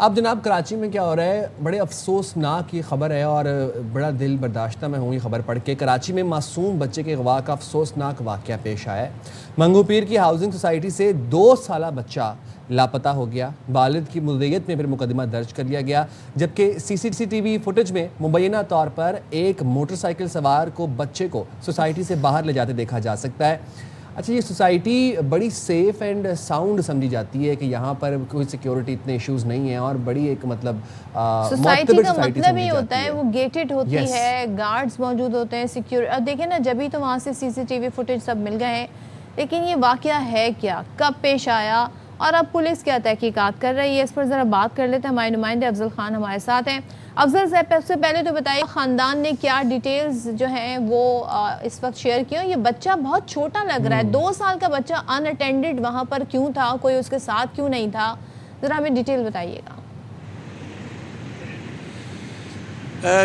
अब जनाब कराची में क्या हो रहा है, बड़े अफसोसनाक ये खबर है और बड़ा दिल बर्दाश्त मैं हूँ ये खबर पढ़ के। कराची में मासूम बच्चे के अगवा का अफसोसनाक वाक़या पेश आया है। मंगू पीर की हाउसिंग सोसाइटी से 2 साला बच्चा लापता हो गया। वालिद की मुल्ज़ियत में फिर मुकदमा दर्ज कर लिया गया, जबकि CCTV फुटेज में मुबैना तौर पर एक मोटरसाइकिल सवार को बच्चे को सोसाइटी से बाहर ले जाते देखा जा सकता है। अच्छा, ये सोसाइटी बड़ी सेफ एंड साउंड समझी जाती है कि यहाँ पर कोई सिक्योरिटी इतने इश्यूज नहीं है और बड़ी एक मतलब सोसाइटी का मतलब ही होता है वो गेटेड होती है, गार्ड्स मौजूद होते हैं, सिक्योर। अब देखें ना, जब भी तो वहाँ से CCTV फुटेज सब मिल गए हैं, लेकिन ये वाकया है क्या, कब पेश आया और अब पुलिस क्या तहकीकात कर रही है, इस पर ज़रा बात कर लेते हैं। हमारे नुमाइंदे अफजल खान हमारे साथ हैं। अफजल साहब, सबसे पहले तो बताइए ख़ानदान ने क्या डिटेल्स जो हैं वो इस वक्त शेयर किया। ये बच्चा बहुत छोटा लग रहा है, 2 साल का बच्चा अनअटेंडेड वहाँ पर क्यों था, कोई उसके साथ क्यों नहीं था, ज़रा हमें डिटेल बताइएगा।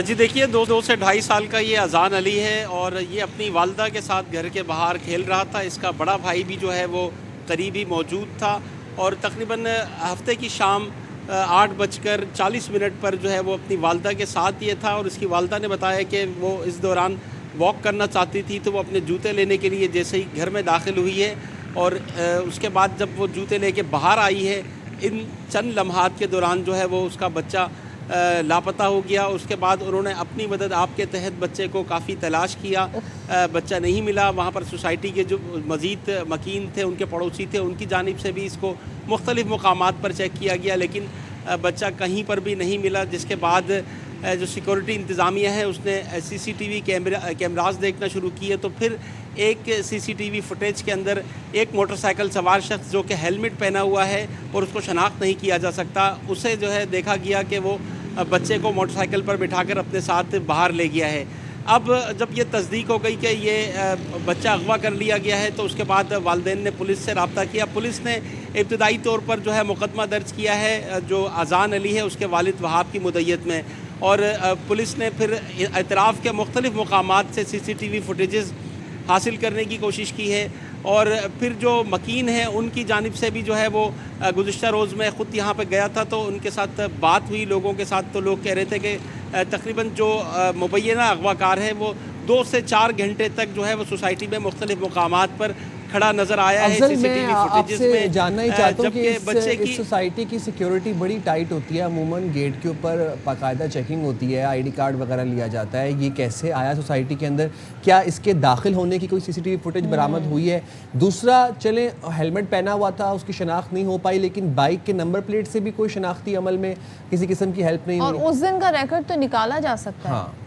जी देखिए, 2 से 2.5 साल का ये अजान अली है और ये अपनी वालदा के साथ घर के बाहर खेल रहा था। इसका बड़ा भाई भी जो है वो करीब ही मौजूद था और तकरीबन हफ्ते की शाम 8:40 पर जो है वो अपनी वालदा के साथ ये था। और इसकी वालदा ने बताया कि वो इस दौरान वॉक करना चाहती थी, तो वो अपने जूते लेने के लिए जैसे ही घर में दाखिल हुई है और उसके बाद जब वो जूते लेके बाहर आई है, इन चंद लम्हात के दौरान जो है वो उसका बच्चा लापता हो गया। उसके बाद उन्होंने अपनी मदद आप के तहत बच्चे को काफ़ी तलाश किया, बच्चा नहीं मिला। वहाँ पर सोसाइटी के जो मज़ीद मकीन थे, उनके पड़ोसी थे, उनकी जानिब से भी इसको मुख्तलिफ़ मकामात पर चेक किया गया, लेकिन बच्चा कहीं पर भी नहीं मिला। जिसके बाद जो सिक्योरिटी इंतज़ामिया है उसने CCTV कैमरास देखना शुरू किए, तो फिर एक CCTV फुटेज के अंदर एक मोटरसाइकिल सवार शख्स जो कि हेलमेट पहना हुआ है और उसको शनाख्त नहीं किया जा सकता, उसे जो है देखा गया कि वो बच्चे को मोटरसाइकिल पर बिठाकर अपने साथ बाहर ले गया है। अब जब ये तस्दीक हो गई कि ये बच्चा अगवा कर लिया गया है, तो उसके बाद वालिदैन ने पुलिस से रब्ता किया। पुलिस ने इब्तदाई तौर पर जो है मुकदमा दर्ज किया है जो अजान अली है उसके वालिद वहाब की मुद्दत में, और पुलिस ने फिर एतराफ़ के मुख्तलिफ़ मकामात से CCTV फुटेजेस हासिल करने की कोशिश की है। और फिर जो मकीन है उनकी जानिब से भी जो है वो गुज़िश्ता रोज़ में ख़ुद यहाँ पे गया था, तो उनके साथ बात हुई लोगों के साथ, तो लोग कह रहे थे कि तकरीबन जो मुबैना अगवाकार है वो 2 से 4 घंटे तक जो है वो सोसाइटी में मुख्तलिफ़ मकामात पर खड़ा नजर आया है। CCTV फुटेजेस में जानना ही चाहता हूँ कि बच्चे की सोसाइटी की सिक्योरिटी बड़ी टाइट होती है, अमूमन गेट के ऊपर बाकायदा चेकिंग होती है, ID कार्ड वगैरह लिया जाता है, ये कैसे आया सोसाइटी के अंदर, क्या इसके दाखिल होने की कोई CCTV फुटेज बरामद हुई है? दूसरा, चले हेलमेट पहना हुआ था, उसकी शनाख्त नहीं हो पाई, लेकिन बाइक के नंबर प्लेट से भी कोई शनाख्ती अमल में किसी किस्म की हेल्प नहीं हुई, और उस दिन का रिकॉर्ड तो निकाला जा सकता है।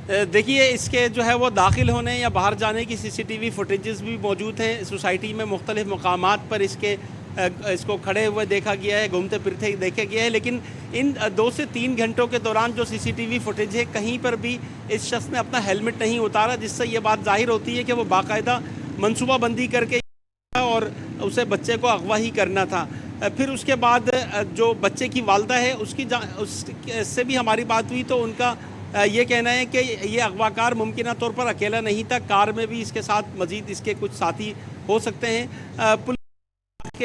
देखिए, इसके जो है वो दाखिल होने या बाहर जाने की CCTV फुटेजेस भी मौजूद हैं सोसाइटी में। मुख्तलिफ़ मकामात पर इसको खड़े हुए देखा गया है, घूमते फिरते देखे गया है, लेकिन इन 2 से 3 घंटों के दौरान जो CCTV फुटेज है, कहीं पर भी इस शख्स ने अपना हेलमेट नहीं उतारा, जिससे ये बात जाहिर होती है कि वो बाकायदा मनसूबाबंदी करके और उसे बच्चे को अगवा ही करना था। फिर उसके बाद जो बच्चे की वालदा है उससे भी हमारी बात हुई, तो उनका ये कहना है कि ये अगवाकार मुमकिन तौर पर अकेला नहीं था, कार में भी इसके साथ मज़ीद इसके कुछ साथी हो सकते हैं। पुलिस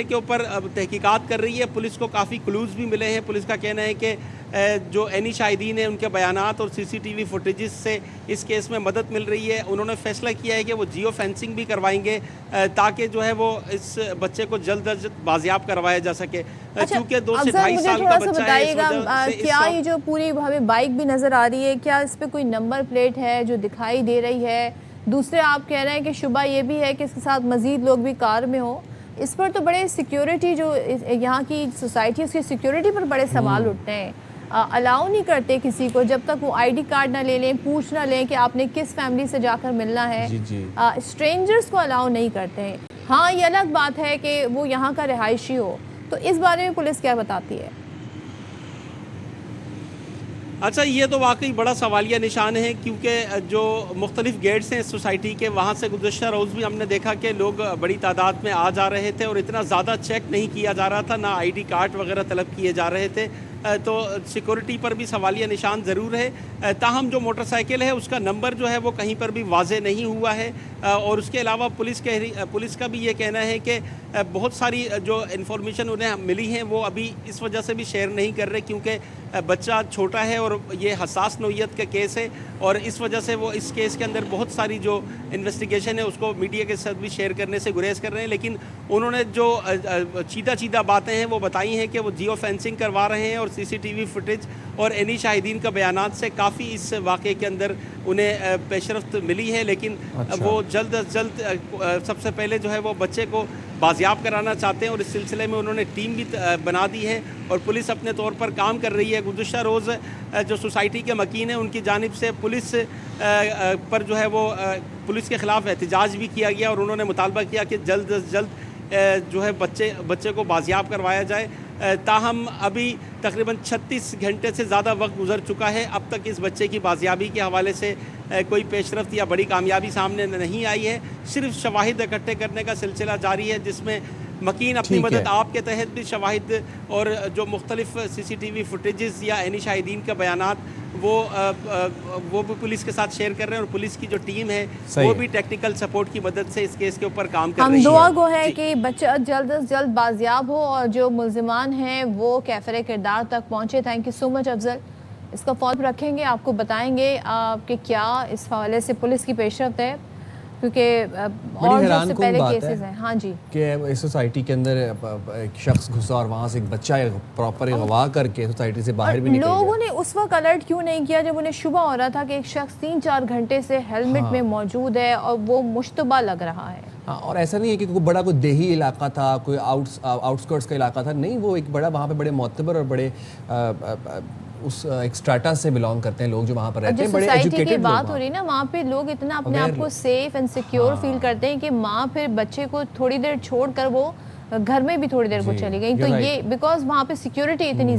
के ऊपर तहकीकात कर रही है, पुलिस को काफ़ी क्लूज़ भी मिले हैं। पुलिस का कहना है कि जो एनी शाहिदीन है उनके बयानात और CCTV फुटेजेस से इस केस में मदद मिल रही है। उन्होंने फैसला किया है कि वो जियो फेंसिंग भी करवाएंगे ताकि जो है वो इस बच्चे को जल्द अज जल्द बाजियाब करवाया जा सके। चूँकि 2 से 2.5 साल का बच्चा है। क्या ये जो पूरी हमें बाइक भी नज़र आ रही है, क्या इस पर कोई नंबर प्लेट है जो दिखाई दे रही है? दूसरे, आप कह रहे हैं कि शुबा ये भी है कि इसके साथ मज़ीद लोग भी कार में हो, इस पर तो बड़े सिक्योरिटी जो यहाँ की सोसाइटी है उसकी सिक्योरिटी पर बड़े सवाल उठते हैं। अलाउ नहीं करते किसी को, जब तक वो ID कार्ड ना ले लें, पूछ ना लें कि आपने किस फैमिली से जाकर मिलना है। स्ट्रेंजर्स को अलाउ नहीं करते हैं। हाँ, ये अलग बात है कि वो यहाँ का रिहायशी हो, तो इस बारे में पुलिस क्या बताती है? अच्छा, ये तो वाकई बड़ा सवालिया निशान है, क्योंकि जो मुख्तलिफ गेट्स हैं सोसाइटी के, वहाँ से गुज़श्ता रोज़ भी हमने देखा कि लोग बड़ी तादाद में आ जा रहे थे और इतना ज़्यादा चेक नहीं किया जा रहा था, ना ID कार्ड वगैरह तलब किए जा रहे थे। तो सिक्योरिटी पर भी सवालिया निशान ज़रूर है। ताहम जो मोटरसाइकिल है उसका नंबर जो है वो कहीं पर भी वाज़े नहीं हुआ है। और उसके अलावा पुलिस का भी ये कहना है कि बहुत सारी जो इन्फॉर्मेशन उन्हें मिली हैं वो अभी इस वजह से भी शेयर नहीं कर रहे, क्योंकि बच्चा छोटा है और ये हसास नौइयत का केस है, और इस वजह से वो इस केस के अंदर बहुत सारी जो इन्वेस्टिगेशन है उसको मीडिया के साथ भी शेयर करने से गुरेज कर रहे हैं। लेकिन उन्होंने जो चीदा बातें हैं वो बताई हैं कि वो जियो फेंसिंग करवा रहे हैं, और सीसीटीवी फुटेज और एनी शाहिदीन का बयानात से काफ़ी इस वाक़े के अंदर उन्हें पेशरफ्त मिली है। लेकिन वो जल्द अज जल्द सबसे पहले जो है वो बच्चे को बाजियाब कराना चाहते हैं, और इस सिलसिले में उन्होंने टीम भी बना दी है और पुलिस अपने तौर पर काम कर रही है। गुज़श्ता रोज़ जो सोसाइटी के मकीन हैं उनकी जानिब से पुलिस पर जो है वो पुलिस के ख़िलाफ़ एहतजाज भी किया गया, और उन्होंने मुतालबा किया कि जल्द अज जल्द जो है बच्चे को बाजियाब करवाया जाए। ताहम अभी तकरीबन 36 घंटे से ज़्यादा वक्त गुजर चुका है, अब तक इस बच्चे की बाजियाबी के हवाले से कोई पेशरफ्त या बड़ी कामयाबी सामने नहीं आई है। सिर्फ शवाहिद इकट्ठे करने का सिलसिला जारी है, जिसमें मकीन अपनी मदद आपके तहत भी शवाहिद और जो मुख्तलिफ सीसीटीवी फुटेजेस या एनी शाहिदीन का बयानात वो भी पुलिस के साथ शेयर कर रहे हैं, और पुलिस की जो टीम है वो भी टेक्निकल सपोर्ट की मदद से इस केस के ऊपर काम कर रही है। हम दुआ गो है कि बच्चा जल्द से जल्द बाजियाब हो और जो मुल्जिमान हैं वो कैफर किरदार तक पहुँचे। Thank you so much Afzal. इसका फॉलो रखेंगे, आपको बताएंगे कि क्या इस हवाले से पुलिस की पेशरफ्त है, क्योंकि और जो पहले केसेस हैं। हाँ जी, कि इस सोसाइटी के अंदर एक शख्स घुसा और वहाँ से एक बच्चा प्रॉपर अगवा करके सोसाइटी से बाहर भी निकल गया। लोगों ने उस वक्त अलर्ट क्यों नहीं किया जब उन्हें शुबा हो रहा था कि एक शख्स 3-4 घंटे से हेलमेट में मौजूद है और वो मुश्तबा लग रहा है। हाँ, और ऐसा नहीं है कि कोई बड़ा कोई देही इलाका था, कोई आउटस्कर्ट्स का इलाका था, नहीं, वो एक बड़ा वहाँ पे बड़े मोतबर और बड़े उस एक स्ट्रेटा से बिलोंग करते हैं लोग जो वहाँ पर रहते हैं, बड़े एजुकेटेड लोग। बात हो रही है ना, वहाँ पे लोग इतना अपने आप को सेफ एंड सिक्योर फील करते हैं कि माँ फिर बच्चे को थोड़ी देर छोड़कर वो घर में भी थोड़ी देर को चली गई। तो ये बिकॉज वहाँ पे सिक्योरिटी इतनी